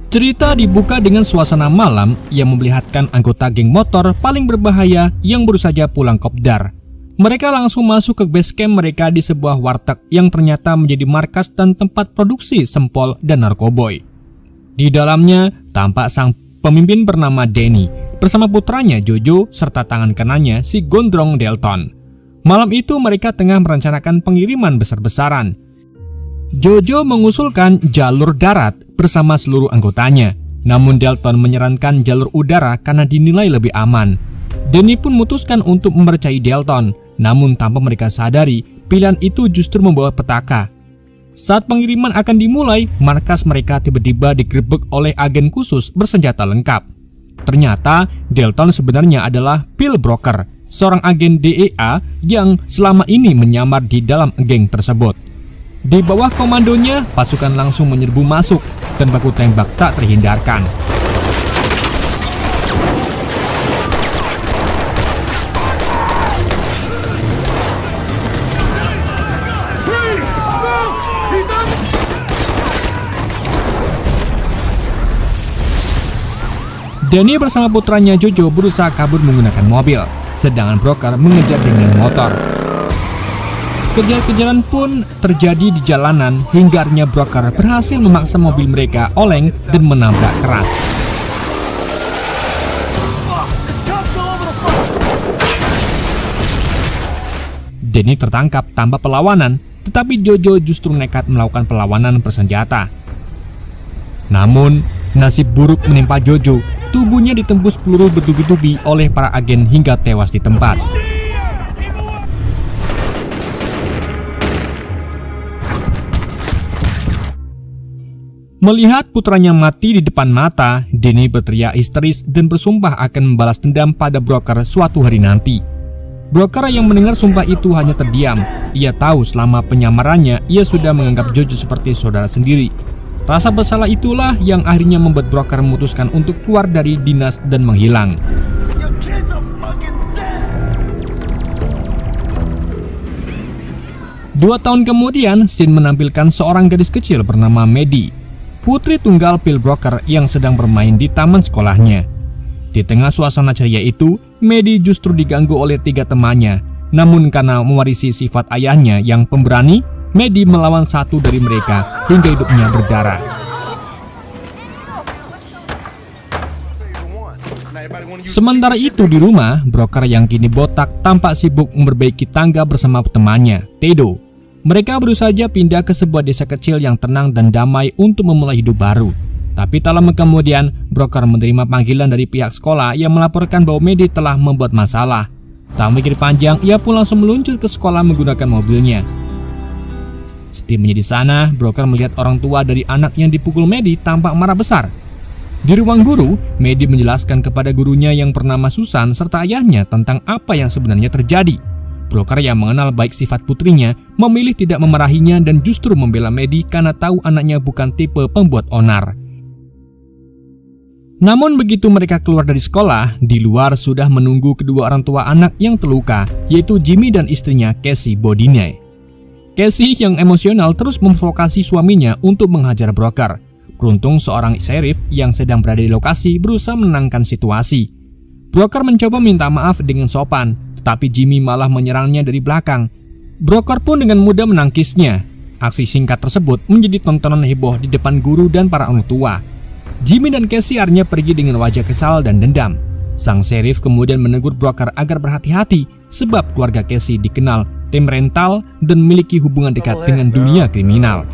Cerita dibuka dengan suasana malam yang memperlihatkan anggota geng motor paling berbahaya yang baru saja pulang kopdar. Mereka langsung masuk ke base camp mereka di sebuah warteg yang ternyata menjadi markas dan tempat produksi sempol dan narkoboy. Di dalamnya tampak sang pemimpin bernama Danny bersama putranya Jojo serta tangan kanannya si gondrong Delton. Malam itu mereka tengah merencanakan pengiriman besar-besaran. Jojo mengusulkan jalur darat bersama seluruh anggotanya, namun Delton menyarankan jalur udara karena dinilai lebih aman. Danny pun memutuskan untuk mempercayai Delton, namun tanpa mereka sadari, pilihan itu justru membawa petaka. Saat pengiriman akan dimulai, markas mereka tiba-tiba digerebek oleh agen khusus bersenjata lengkap. Ternyata Delton sebenarnya adalah Bill Broker, seorang agen DEA yang selama ini menyamar di dalam geng tersebut. Di bawah komandonya, pasukan langsung menyerbu masuk dan baku tembak tak terhindarkan. Danny bersama putranya Jojo berusaha kabur menggunakan mobil, sedangkan Broker mengejar dengan motor. Kejar-kejaran pun terjadi di jalanan hingga akhirnya Broker berhasil memaksa mobil mereka oleng dan menabrak keras. Danny tertangkap tanpa perlawanan, tetapi Jojo justru nekat melakukan perlawanan bersenjata. Namun, nasib buruk menimpa Jojo. Tubuhnya ditembus peluru bertubi-tubi oleh para agen hingga tewas di tempat. Melihat putranya mati di depan mata, Danny berteriak histeris dan bersumpah akan membalas dendam pada Broker suatu hari nanti. Broker yang mendengar sumpah itu hanya terdiam. Ia tahu selama penyamarannya, ia sudah menganggap Jojo seperti saudara sendiri. Rasa bersalah itulah yang akhirnya membuat Broker memutuskan untuk keluar dari dinas dan menghilang. 2 tahun kemudian, Sin menampilkan seorang gadis kecil bernama Maddie, putri tunggal Bill Broker yang sedang bermain di taman sekolahnya. Di tengah suasana ceria itu, Maddie justru diganggu oleh 3 temannya. Namun karena mewarisi sifat ayahnya yang pemberani, Maddie melawan satu dari mereka hingga hidupnya berdarah. Sementara itu di rumah, Broker yang kini botak tampak sibuk memperbaiki tangga bersama temannya, Tedo. Mereka baru saja pindah ke sebuah desa kecil yang tenang dan damai untuk memulai hidup baru. Tapi tak lama kemudian, Broker menerima panggilan dari pihak sekolah yang melaporkan bahwa Maddie telah membuat masalah. Tak mikir panjang, ia pun langsung meluncur ke sekolah menggunakan mobilnya. Setibanya di sana, Broker melihat orang tua dari anak yang dipukul Maddie tampak marah besar. Di ruang guru, Maddie menjelaskan kepada gurunya yang bernama Susan serta ayahnya tentang apa yang sebenarnya terjadi. Broker yang mengenal baik sifat putrinya memilih tidak memarahinya dan justru membela Maddie karena tahu anaknya bukan tipe pembuat onar. Namun begitu mereka keluar dari sekolah, di luar sudah menunggu kedua orang tua anak yang terluka, yaitu Jimmy dan istrinya Casey Bodine. Casey yang emosional terus memprovokasi suaminya untuk menghajar Broker. Beruntung seorang sheriff yang sedang berada di lokasi berusaha menenangkan situasi. Broker mencoba minta maaf dengan sopan, tetapi Jimmy malah menyerangnya dari belakang. Broker pun dengan mudah menangkisnya. Aksi singkat tersebut menjadi tontonan heboh di depan guru dan para orang tua. Jimmy dan Casey akhirnya pergi dengan wajah kesal dan dendam. Sang sheriff kemudian menegur Broker agar berhati-hati sebab keluarga Casey dikenal tim rental dan memiliki hubungan dekat dengan dunia kriminal.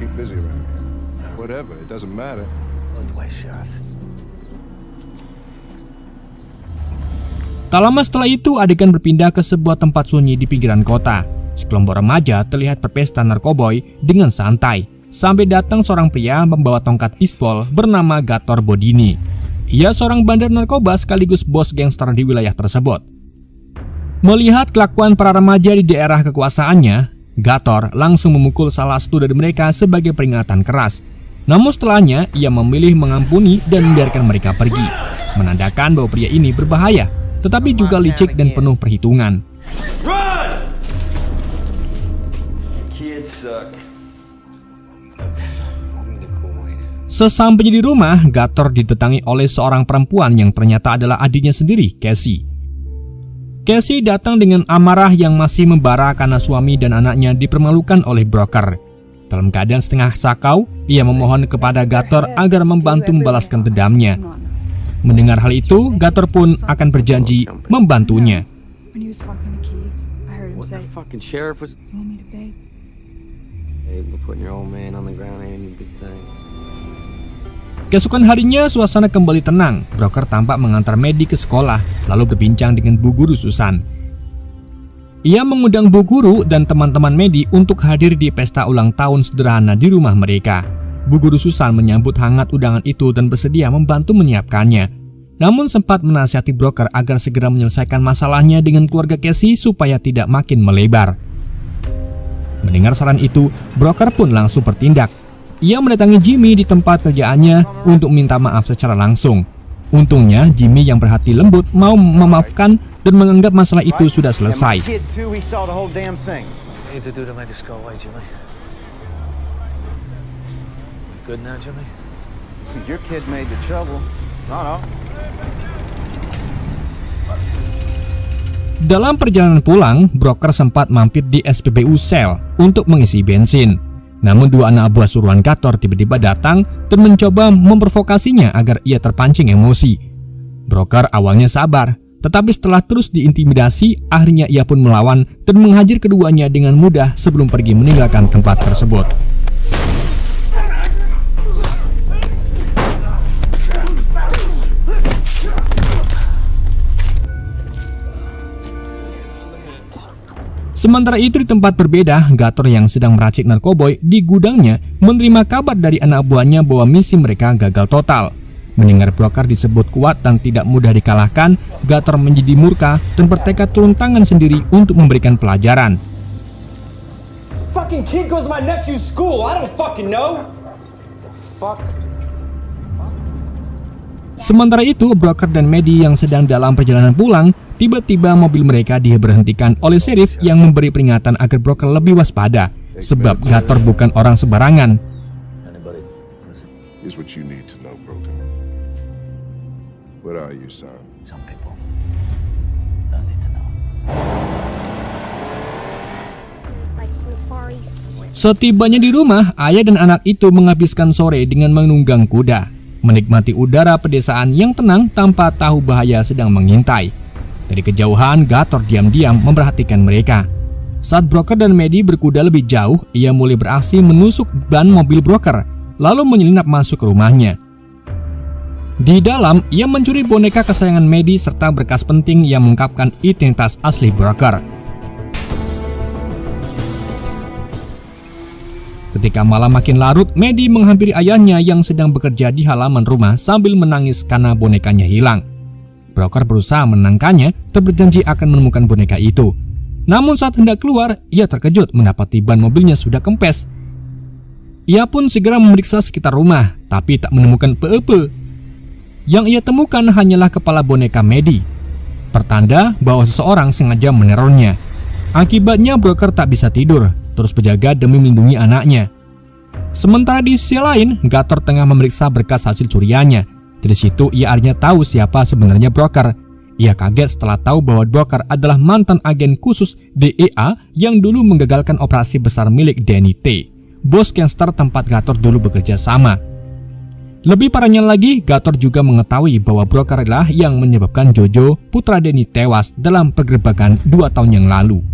Tak lama setelah itu, adegan berpindah ke sebuah tempat sunyi di pinggiran kota. Sekelompok remaja terlihat berpesta narkoboy dengan santai, sampai datang seorang pria membawa tongkat bisbol bernama Gator Bodine. Ia seorang bandar narkoba sekaligus bos gangster di wilayah tersebut. Melihat kelakuan para remaja di daerah kekuasaannya, Gator langsung memukul salah satu dari mereka sebagai peringatan keras. Namun setelahnya, ia memilih mengampuni dan membiarkan mereka pergi, menandakan bahwa pria ini berbahaya, tetapi juga licik dan penuh perhitungan. Sesampainya di rumah, Gator didatangi oleh seorang perempuan yang ternyata adalah adiknya sendiri, Casey. Casey datang dengan amarah yang masih membara karena suami dan anaknya dipermalukan oleh broker. Dalam keadaan setengah sakau, ia memohon kepada Gator agar membantu membalaskan dendamnya. Mendengar hal itu, Gator pun akan berjanji membantunya. Keesokan harinya, suasana kembali tenang. Broker tampak mengantar Maddie ke sekolah, lalu berbincang dengan Bu Guru Susan. Ia mengundang Bu Guru dan teman-teman Maddie untuk hadir di pesta ulang tahun sederhana di rumah mereka. Bu Guru Susan menyambut hangat undangan itu dan bersedia membantu menyiapkannya. Namun sempat menasihati broker agar segera menyelesaikan masalahnya dengan keluarga Casey supaya tidak makin melebar. Mendengar saran itu, broker pun langsung bertindak. Ia mendatangi Jimmy di tempat kerjaannya untuk minta maaf secara langsung. Untungnya Jimmy yang berhati lembut mau memaafkan dan menganggap masalah itu sudah selesai. Dalam perjalanan pulang, broker sempat mampir di SPBU Shell untuk mengisi bensin. Namun dua anak buah suruhan Gator tiba-tiba datang dan mencoba memprovokasinya agar ia terpancing emosi. Broker awalnya sabar, tetapi setelah terus diintimidasi, akhirnya ia pun melawan dan menghajar keduanya dengan mudah sebelum pergi meninggalkan tempat tersebut. Sementara itu di tempat berbeda, Gator yang sedang meracik narkoboy di gudangnya menerima kabar dari anak buahnya bahwa misi mereka gagal total. Mendengar broker disebut kuat dan tidak mudah dikalahkan, Gator menjadi murka dan bertekad turun tangan sendiri untuk memberikan pelajaran. Fucking kid goes to my nephew's school. I don't fucking know. Fuck. Sementara itu, broker dan Maddie yang sedang dalam perjalanan pulang, tiba-tiba mobil mereka diberhentikan oleh sheriff yang memberi peringatan agar broker lebih waspada, sebab Gator bukan orang sembarangan. Setibanya di rumah, ayah dan anak itu menghabiskan sore dengan menunggang kuda, menikmati udara pedesaan yang tenang tanpa tahu bahaya sedang mengintai. Dari kejauhan, Gator diam-diam memperhatikan mereka. Saat broker dan Maddie berkuda lebih jauh, ia mulai beraksi menusuk ban mobil broker, lalu menyelinap masuk ke rumahnya. Di dalam, ia mencuri boneka kesayangan Maddie serta berkas penting yang mengungkapkan identitas asli broker. Ketika malam makin larut, Maddie menghampiri ayahnya yang sedang bekerja di halaman rumah sambil menangis karena bonekanya hilang. Broker berusaha menenangkannya dan berjanji akan menemukan boneka itu. Namun saat hendak keluar, ia terkejut mendapati ban mobilnya sudah kempes. Ia pun segera memeriksa sekitar rumah, tapi tak menemukan apa-apa. Yang ia temukan hanyalah kepala boneka Maddie, pertanda bahwa seseorang sengaja menerornya. Akibatnya broker tak bisa tidur, terus berjaga demi melindungi anaknya. Sementara di sisi lain, Gator tengah memeriksa berkas hasil curiannya. Dari situ ia akhirnya tahu siapa sebenarnya broker. Ia kaget setelah tahu bahwa broker adalah mantan agen khusus DEA yang dulu menggagalkan operasi besar milik Danny T, bos gangster tempat Gator dulu bekerja sama. Lebih parahnya lagi, Gator juga mengetahui bahwa broker adalah yang menyebabkan Jojo, putra Danny, tewas dalam penggerebekan 2 tahun yang lalu.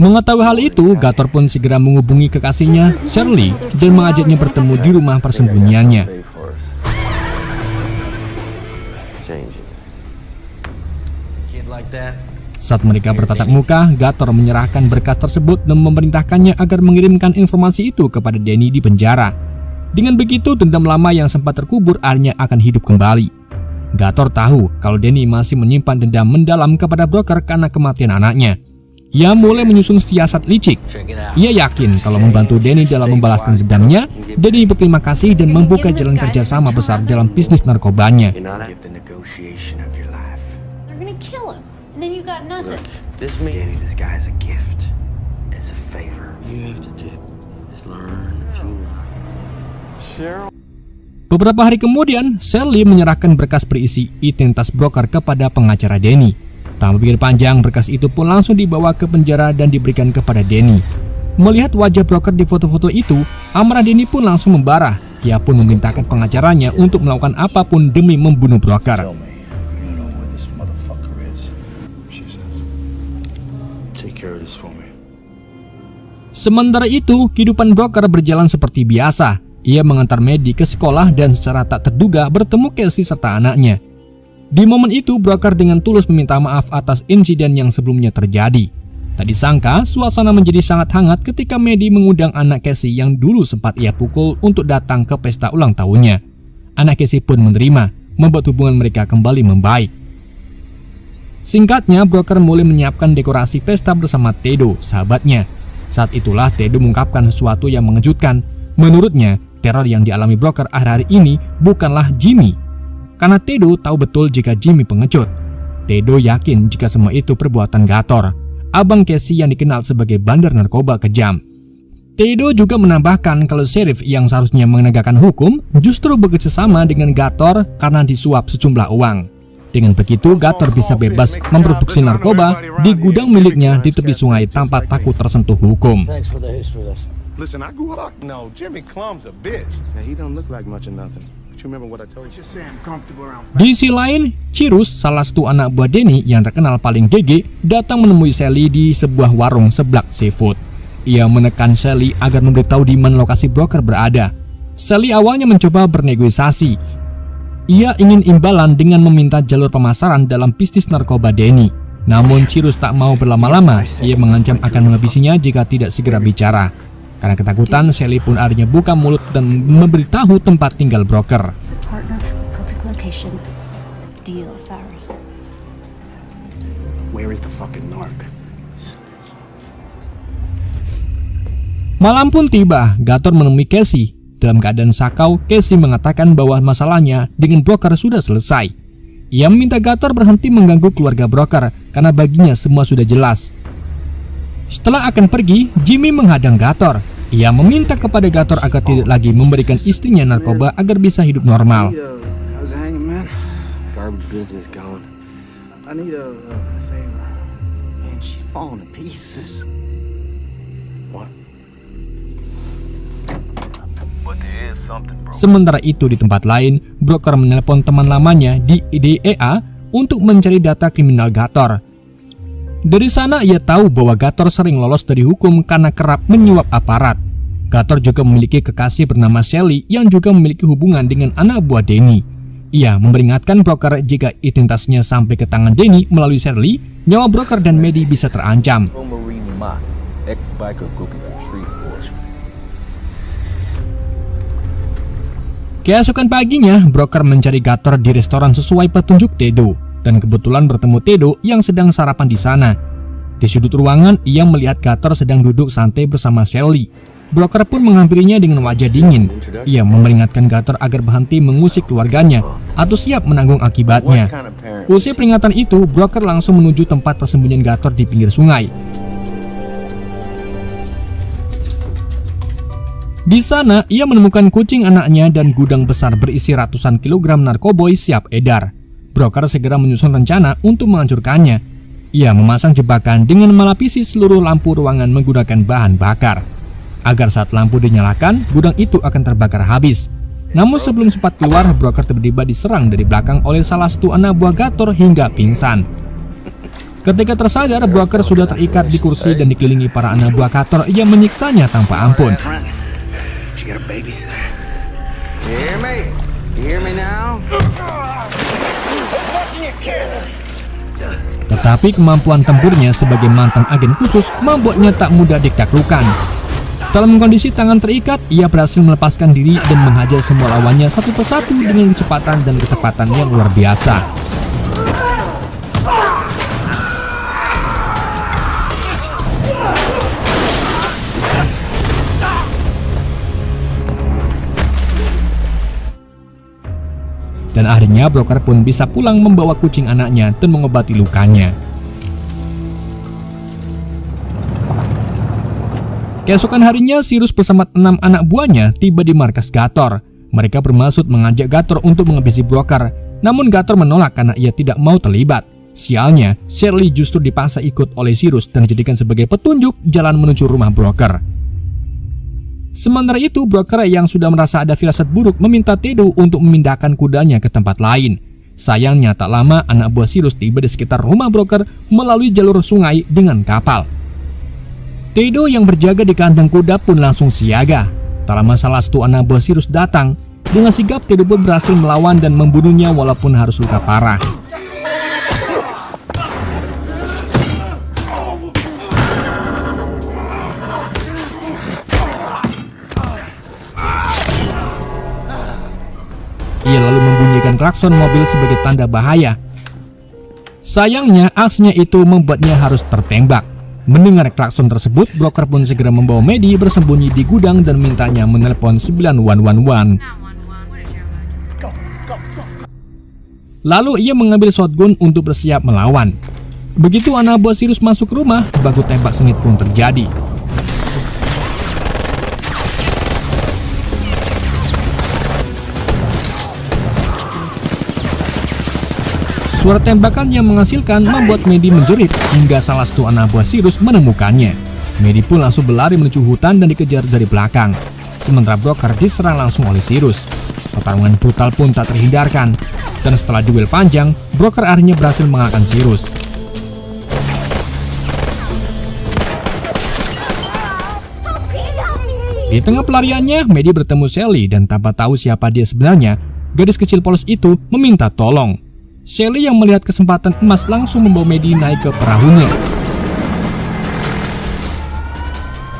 Mengetahui hal itu, Gator pun segera menghubungi kekasihnya, Shirley, dan mengajaknya bertemu di rumah persembunyiannya. Saat mereka bertatap muka, Gator menyerahkan berkas tersebut dan memerintahkannya agar mengirimkan informasi itu kepada Danny di penjara. Dengan begitu, dendam lama yang sempat terkubur akhirnya akan hidup kembali. Gator tahu kalau Danny masih menyimpan dendam mendalam kepada broker karena kematian anaknya. Ia mulai menyusun siasat licik. Ia yakin kalau membantu Danny dalam membalaskan dendamnya, Danny berterima kasih dan membuka jalan kerjasama besar dalam bisnis narkobanya. Beberapa hari kemudian, Sally menyerahkan berkas berisi identitas broker kepada pengacara Danny. Tanpa pikir panjang, berkas itu pun langsung dibawa ke penjara dan diberikan kepada Danny. Melihat wajah broker di foto-foto itu, amarah Danny pun langsung membara. Ia pun memintakan pengacaranya untuk melakukan apapun demi membunuh broker. Sementara itu, kehidupan broker berjalan seperti biasa. Ia mengantar Maddie ke sekolah dan secara tak terduga bertemu Casey serta anaknya. Di momen itu, broker dengan tulus meminta maaf atas insiden yang sebelumnya terjadi. Tak disangka, suasana menjadi sangat hangat ketika Maddie mengundang anak Casey yang dulu sempat ia pukul untuk datang ke pesta ulang tahunnya. Anak Casey pun menerima, membuat hubungan mereka kembali membaik. Singkatnya, broker mulai menyiapkan dekorasi pesta bersama Tedo, sahabatnya. Saat itulah Tedo mengungkapkan sesuatu yang mengejutkan. Menurutnya, teror yang dialami broker akhir-akhir ini bukanlah Jimmy. Karena Tedo tahu betul jika Jimmy pengecut. Tedo yakin jika semua itu perbuatan Gator, abang Casey yang dikenal sebagai bandar narkoba kejam. Tedo juga menambahkan kalau sheriff yang seharusnya menegakkan hukum justru bekerjasama dengan Gator karena disuap sejumlah uang. Dengan begitu, Gator bisa bebas memproduksi narkoba di gudang miliknya di tepi sungai tanpa takut tersentuh hukum. Listen, I grew up. No, Jimmy Clum's a bitch. Now, he don't look like much of nothing. But you remember what I told you? Just say I'm comfortable around. Di sisi lain, Cyrus, salah satu anak buah Danny yang terkenal paling gege, datang menemui Sally di sebuah warung seblak seafood. Ia menekan Sally agar memberitahu di mana lokasi broker berada. Sally awalnya mencoba bernegosiasi. Ia ingin imbalan dengan meminta jalur pemasaran dalam bisnis narkoba Danny. Namun Cyrus tak mau berlama-lama. Ia mengancam akan menghabisinya jika tidak segera bicara. Karena ketakutan, Sally pun akhirnya buka mulut dan memberitahu tempat tinggal broker. Malam pun tiba, Gator menemui Casey. Dalam keadaan sakau, Casey mengatakan bahwa masalahnya dengan broker sudah selesai. Ia meminta Gator berhenti mengganggu keluarga broker karena baginya semua sudah jelas. Setelah akan pergi, Jimmy menghadang Gator. Ia meminta kepada Gator agar tidak lagi memberikan istrinya narkoba agar bisa hidup normal. Sementara itu di tempat lain, broker menelpon teman lamanya di IDEA untuk mencari data kriminal Gator. Dari sana ia tahu bahwa Gator sering lolos dari hukum karena kerap menyuap aparat. Gator juga memiliki kekasih bernama Sally yang juga memiliki hubungan dengan anak buah Danny. Ia memperingatkan broker jika identitasnya sampai ke tangan Danny melalui Sally, nyawa broker dan Maddie bisa terancam. Keesokan paginya, broker mencari Gator di restoran sesuai petunjuk Tedo. Dan kebetulan bertemu Tedo yang sedang sarapan di sana. Di sudut ruangan, ia melihat Gator sedang duduk santai bersama Sally. Broker pun menghampirinya dengan wajah dingin. Ia memperingatkan Gator agar berhenti mengusik keluarganya atau siap menanggung akibatnya. Usai peringatan itu, broker langsung menuju tempat persembunyian Gator di pinggir sungai. Di sana, ia menemukan kucing anaknya dan gudang besar berisi ratusan kilogram narkoboy siap edar. Broker segera menyusun rencana untuk menghancurkannya. Ia memasang jebakan dengan melapisi seluruh lampu ruangan menggunakan bahan bakar. Agar saat lampu dinyalakan, gudang itu akan terbakar habis. Namun sebelum sempat keluar, broker tiba-tiba diserang dari belakang oleh salah satu anak buah Gator hingga pingsan. Ketika tersadar, broker sudah terikat di kursi dan dikelilingi para anak buah Gator yang menyiksanya tanpa ampun. Tetapi kemampuan tempurnya sebagai mantan agen khusus membuatnya tak mudah ditaklukkan. Dalam kondisi tangan terikat, ia berhasil melepaskan diri dan menghajar semua lawannya satu persatu dengan kecepatan dan ketepatan yang luar biasa. Dan akhirnya broker pun bisa pulang membawa kucing anaknya dan mengobati lukanya. Keesokan harinya, Cyrus bersama 6 anak buahnya tiba di markas Gator. Mereka bermaksud mengajak Gator untuk menghabisi broker, namun Gator menolak karena ia tidak mau terlibat. Sialnya, Shirley justru dipaksa ikut oleh Cyrus dan dijadikan sebagai petunjuk jalan menuju rumah broker. Sementara itu, broker yang sudah merasa ada firasat buruk meminta Tedo untuk memindahkan kudanya ke tempat lain. Sayangnya tak lama anak buah Cyrus tiba di sekitar rumah broker melalui jalur sungai dengan kapal. Tedo yang berjaga di kandang kuda pun langsung siaga. Tak lama salah satu anak buah Cyrus datang. Dengan sigap Tedo pun berhasil melawan dan membunuhnya walaupun harus luka parah. Ia lalu membunyikan klakson mobil sebagai tanda bahaya. Sayangnya aksinya itu membuatnya harus tertembak. Mendengar klakson tersebut, broker pun segera membawa Maddie bersembunyi di gudang dan mintanya menelpon 9111. Lalu ia mengambil shotgun untuk bersiap melawan. Begitu anak buah Cyrus masuk rumah, baku tembak sengit pun terjadi. Suara tembakan yang menghasilkan membuat Maddie menjerit hingga salah satu anak buah Cyrus menemukannya. Maddie pun langsung berlari menuju hutan dan dikejar dari belakang. Sementara broker diserang langsung oleh Cyrus. Pertarungan brutal pun tak terhindarkan. Dan setelah duel panjang, broker akhirnya berhasil mengalahkan Cyrus. Di tengah pelariannya, Maddie bertemu Sally dan tanpa tahu siapa dia sebenarnya, gadis kecil polos itu meminta tolong. Sally yang melihat kesempatan emas langsung membawa Maddie naik ke perahunya.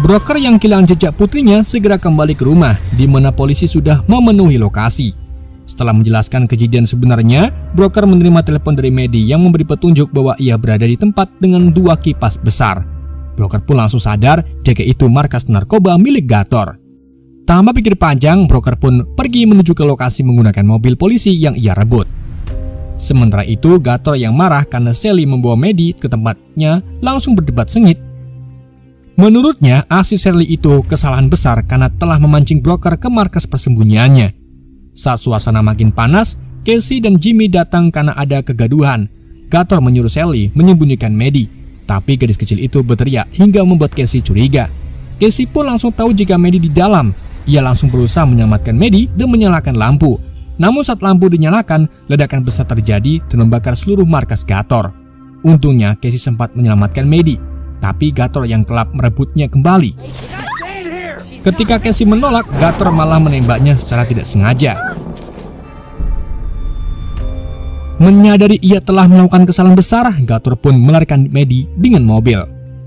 Broker yang kehilangan jejak putrinya segera kembali ke rumah, di mana polisi sudah memenuhi lokasi. Setelah menjelaskan kejadian sebenarnya, broker menerima telepon dari Maddie yang memberi petunjuk bahwa ia berada di tempat dengan 2 kipas besar. Broker pun langsung sadar jika itu markas narkoba milik Gator. Tanpa pikir panjang, broker pun pergi menuju ke lokasi menggunakan mobil polisi yang ia rebut. Sementara itu, Gator yang marah karena Sally membawa Maddie ke tempatnya langsung berdebat sengit. Menurutnya, aksi Sally itu kesalahan besar karena telah memancing broker ke markas persembunyiannya. Saat suasana makin panas, Casey dan Jimmy datang karena ada kegaduhan. Gator menyuruh Sally menyembunyikan Maddie, tapi gadis kecil itu berteriak hingga membuat Casey curiga. Casey pun langsung tahu jika Maddie di dalam. Ia langsung berusaha menyelamatkan Maddie dan menyalakan lampu. Namun saat lampu dinyalakan, ledakan besar terjadi dan membakar seluruh markas Gator. Untungnya Casey sempat menyelamatkan Maddie, tapi Gator yang kelap merebutnya kembali. Ketika Casey menolak, Gator malah menembaknya secara tidak sengaja. Menyadari ia telah melakukan kesalahan besar, Gator pun melarikan Maddie dengan mobil.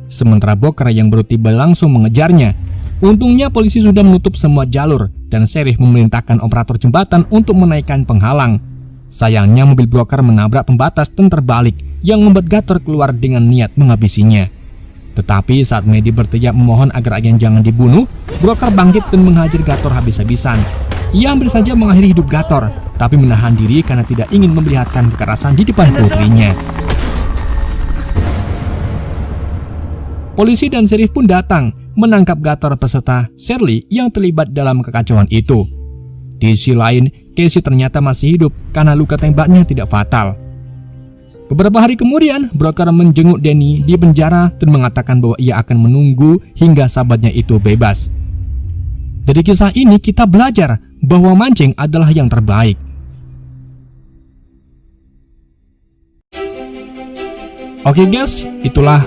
Sementara broker yang baru tiba langsung mengejarnya. Untungnya polisi sudah menutup semua jalur dan Sheriff memerintahkan operator jembatan untuk menaikkan penghalang. Sayangnya mobil broker menabrak pembatas dan terbalik yang membuat Gator keluar dengan niat menghabisinya. Tetapi saat Maddie berteriak memohon agar agen jangan dibunuh, broker bangkit dan menghajar Gator habis-habisan. Ia hampir saja mengakhiri hidup Gator, tapi menahan diri karena tidak ingin memperlihatkan kekerasan di depan putrinya. Polisi dan Sheriff pun datang menangkap Gator beserta Shirley yang terlibat dalam kekacauan itu. Di sisi lain, Casey ternyata masih hidup karena luka tembaknya tidak fatal. Beberapa hari kemudian, broker menjenguk Danny di penjara dan mengatakan bahwa ia akan menunggu hingga sahabatnya itu bebas. Dari kisah ini kita belajar bahwa mancing adalah yang terbaik. Oke guys, itulah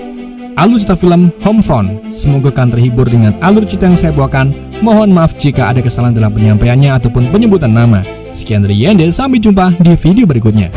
alur cerita film Homefront. Semoga kalian terhibur dengan alur cerita yang saya bawakan. Mohon maaf jika ada kesalahan dalam penyampaiannya ataupun penyebutan nama. Sekian dari Yende, sampai jumpa di video berikutnya.